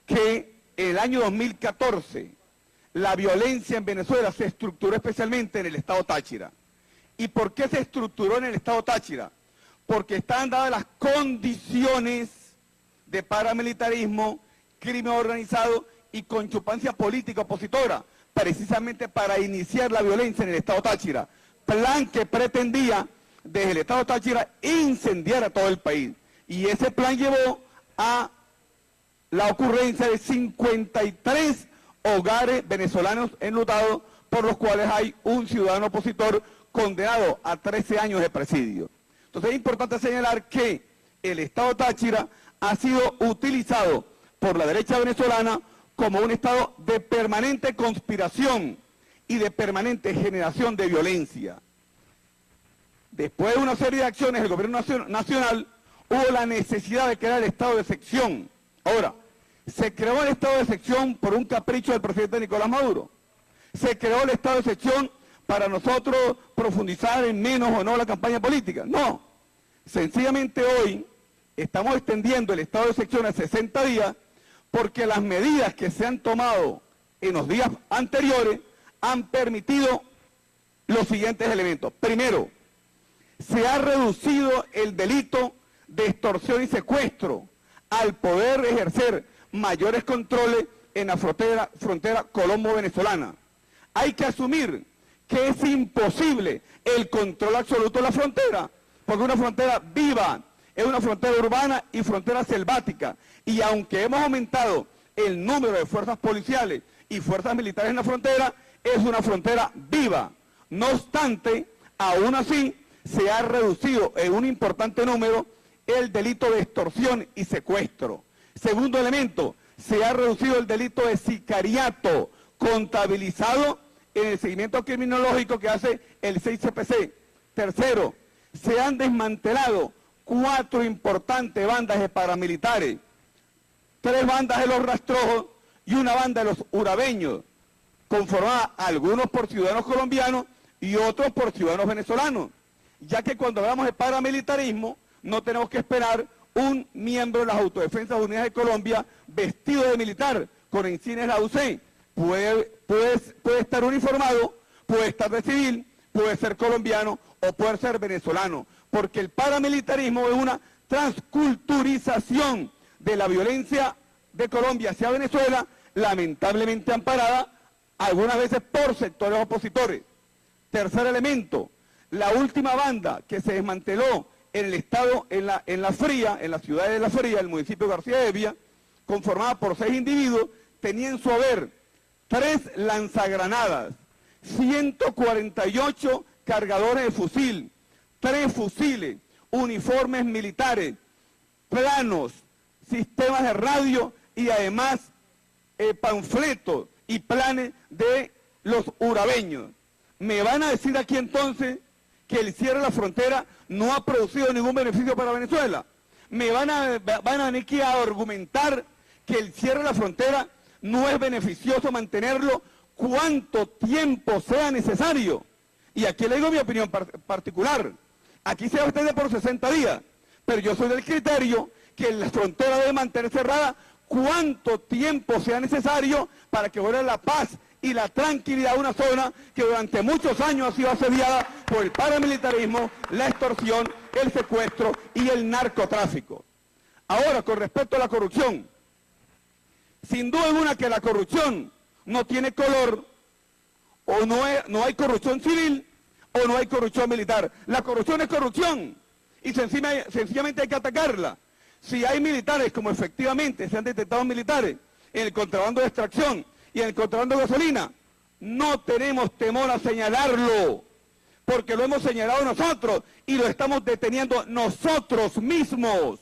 que en el año 2014 la violencia en Venezuela se estructuró especialmente en el estado Táchira. ¿Y por qué se estructuró en el estado Táchira? Porque estaban dadas las condiciones de paramilitarismo, crimen organizado y conchupancia política opositora, precisamente para iniciar la violencia en el estado Táchira. Plan que pretendía desde el estado Táchira incendiar a todo el país. Y ese plan llevó a la ocurrencia de 53 hogares venezolanos enlutados, por los cuales hay un ciudadano opositor condenado a 13 años de presidio. Entonces es importante señalar que el estado Táchira ha sido utilizado por la derecha venezolana como un estado de permanente conspiración y de permanente generación de violencia. Después de una serie de acciones del gobierno nacional, hubo la necesidad de crear el estado de excepción. Ahora, se creó el estado de excepción por un capricho del presidente Nicolás Maduro. Se creó el estado de excepción para nosotros profundizar en menos o no la campaña política. No, sencillamente hoy estamos extendiendo el estado de excepción a 60 días porque las medidas que se han tomado en los días anteriores han permitido los siguientes elementos. Primero, se ha reducido el delito de extorsión y secuestro al poder ejercer mayores controles en la frontera colombo-venezolana. Hay que asumir que es imposible el control absoluto de la frontera, porque es una frontera viva, es una frontera urbana y frontera selvática. Y aunque hemos aumentado el número de fuerzas policiales y fuerzas militares en la frontera, es una frontera viva. No obstante, aún así, se ha reducido en un importante número el delito de extorsión y secuestro. Segundo elemento, se ha reducido el delito de sicariato contabilizado en el seguimiento criminológico que hace el 6CPC. Tercero, se han desmantelado 4 importantes bandas de paramilitares, 3 bandas de los rastrojos y una banda de los urabeños, conformada algunos por ciudadanos colombianos y otros por ciudadanos venezolanos, ya que cuando hablamos de paramilitarismo no tenemos que esperar un miembro de las Autodefensas Unidas de Colombia vestido de militar con insignias de la UC. Puede estar uniformado, puede estar de civil, puede ser colombiano o puede ser venezolano, porque el paramilitarismo es una transculturización de la violencia de Colombia hacia Venezuela, lamentablemente amparada algunas veces por sectores opositores. Tercer elemento, la última banda que se desmanteló en el estado, en la Fría, en la ciudad de La Fría, el municipio de García Evia, conformada por 6 individuos, tenía en su haber 3 lanzagranadas, 148 cargadores de fusil, 3 fusiles, uniformes militares, planos, sistemas de radio y además panfletos y planes de los urabeños. ¿Me van a decir aquí entonces que el cierre de la frontera no ha producido ningún beneficio para Venezuela? ¿Me van a venir aquí a argumentar que el cierre de la frontera no es beneficioso mantenerlo cuánto tiempo sea necesario? Y aquí le digo mi opinión particular. Aquí se extiende por 60 días, pero yo soy del criterio que la frontera debe mantenerse cerrada cuánto tiempo sea necesario para que vuelva la paz y la tranquilidad a una zona que durante muchos años ha sido asediada por el paramilitarismo, la extorsión, el secuestro y el narcotráfico. Ahora, con respecto a la corrupción, sin duda alguna que la corrupción no tiene color, o no hay corrupción civil, o no hay corrupción militar. La corrupción es corrupción, y sencillamente hay que atacarla. Si hay militares, como efectivamente se han detectado militares, en el contrabando de extracción y en el contrabando de gasolina, no tenemos temor a señalarlo, porque lo hemos señalado nosotros y lo estamos deteniendo nosotros mismos.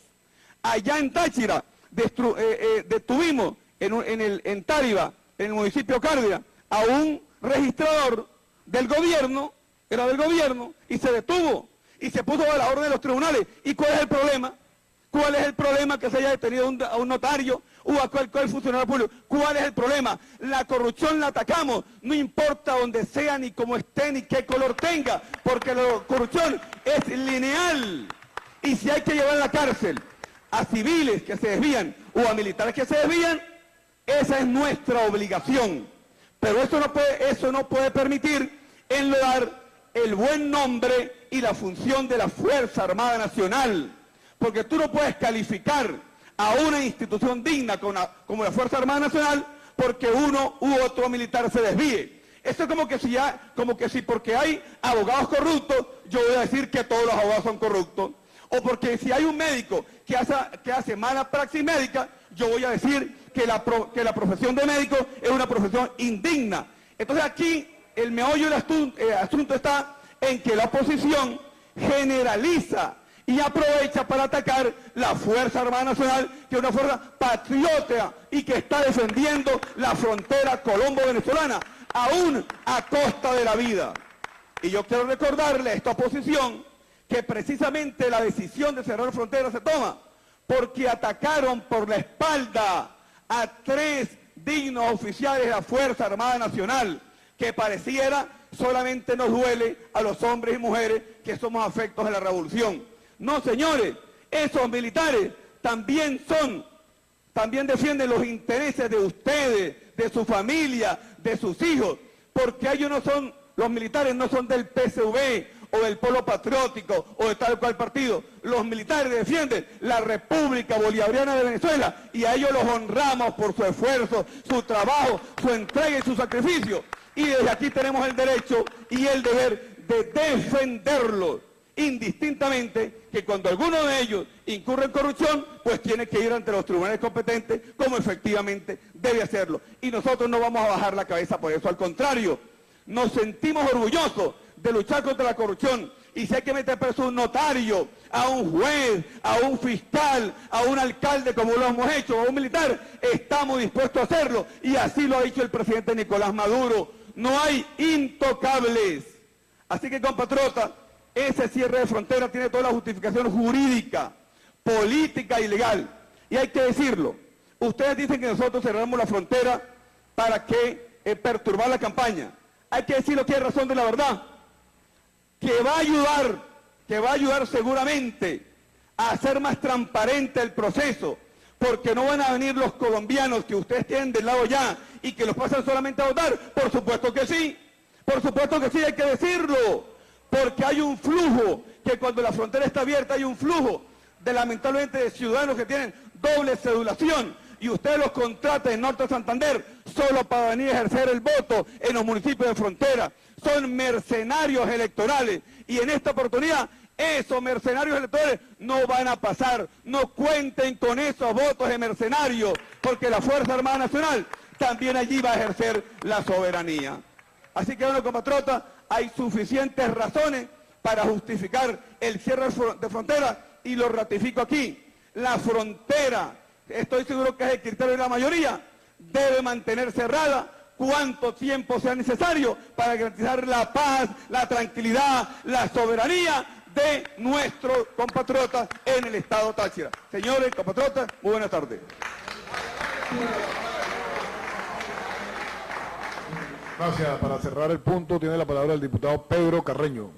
Allá en Táchira detuvimos en Táriba, en el municipio Cárdenas, a un registrador del gobierno, era del gobierno, y se detuvo y se puso a la orden de los tribunales. ¿Y cuál es el problema? ¿Cuál es el problema que se haya detenido a un notario o a cualquier funcionario público? ¿Cuál es el problema? La corrupción la atacamos, no importa dónde sea, ni cómo esté, ni qué color tenga, porque la corrupción es lineal. Y si hay que llevar a la cárcel a civiles que se desvían o a militares que se desvían, Esa es nuestra obligación. Pero eso no puede permitir enlodar el buen nombre y la función de la Fuerza Armada Nacional. Porque tú no puedes calificar a una institución digna como la Fuerza Armada Nacional porque uno u otro militar se desvíe. Esto es como que si porque hay abogados corruptos, yo voy a decir que todos los abogados son corruptos. O porque si hay un médico que hace mala praxis médica, yo voy a decir que la profesión de médico es una profesión indigna. Entonces aquí el meollo del asunto está en que la oposición generaliza y aprovecha para atacar la Fuerza Armada Nacional, que es una fuerza patriota y que está defendiendo la frontera colombo-venezolana, aún a costa de la vida. Y yo quiero recordarle a esta oposición que precisamente la decisión de cerrar fronteras se toma porque atacaron por la espalda a 3 dignos oficiales de la Fuerza Armada Nacional, que pareciera solamente nos duele a los hombres y mujeres que somos afectos de la revolución. No, señores, esos militares también defienden los intereses de ustedes, de su familia, de sus hijos, porque ellos los militares no son del PSV o del Polo Patriótico o de tal cual partido. Los militares defienden la República Bolivariana de Venezuela y a ellos los honramos por su esfuerzo, su trabajo, su entrega y su sacrificio. Y desde aquí tenemos el derecho y el deber de defenderlos, indistintamente que cuando alguno de ellos incurre en corrupción, pues tiene que ir ante los tribunales competentes, como efectivamente debe hacerlo. Y nosotros no vamos a bajar la cabeza por eso, al contrario, nos sentimos orgullosos de luchar contra la corrupción. Y si hay que meter preso a un notario, a un juez, a un fiscal, a un alcalde como lo hemos hecho, a un militar, estamos dispuestos a hacerlo. Y así lo ha dicho el presidente Nicolás Maduro. No hay intocables. Así que, compatriotas, ese cierre de frontera tiene toda la justificación jurídica, política y legal. Y hay que decirlo. Ustedes dicen que nosotros cerramos la frontera para perturbar la campaña. Hay que decirlo que hay razón de la verdad. Que va a ayudar seguramente a hacer más transparente el proceso, porque no van a venir los colombianos que ustedes tienen del lado ya y que los pasan solamente a votar. Por supuesto que sí, hay que decirlo, porque hay un flujo, que cuando la frontera está abierta hay un flujo lamentablemente de ciudadanos que tienen doble cedulación y ustedes los contratan en Norte de Santander solo para venir a ejercer el voto en los municipios de frontera. Son mercenarios electorales y en esta oportunidad esos mercenarios electorales no van a pasar. No cuenten con esos votos de mercenarios, porque la Fuerza Armada Nacional también allí va a ejercer la soberanía. Así que, bueno, compatriotas, hay suficientes razones para justificar el cierre de fronteras y lo ratifico aquí. La frontera, estoy seguro que es el criterio de la mayoría, debe mantener cerrada cuánto tiempo sea necesario para garantizar la paz, la tranquilidad, la soberanía de nuestros compatriotas en el estado Táchira. Señores compatriotas, muy buenas tardes. Gracias. Para cerrar el punto tiene la palabra el diputado Pedro Carreño.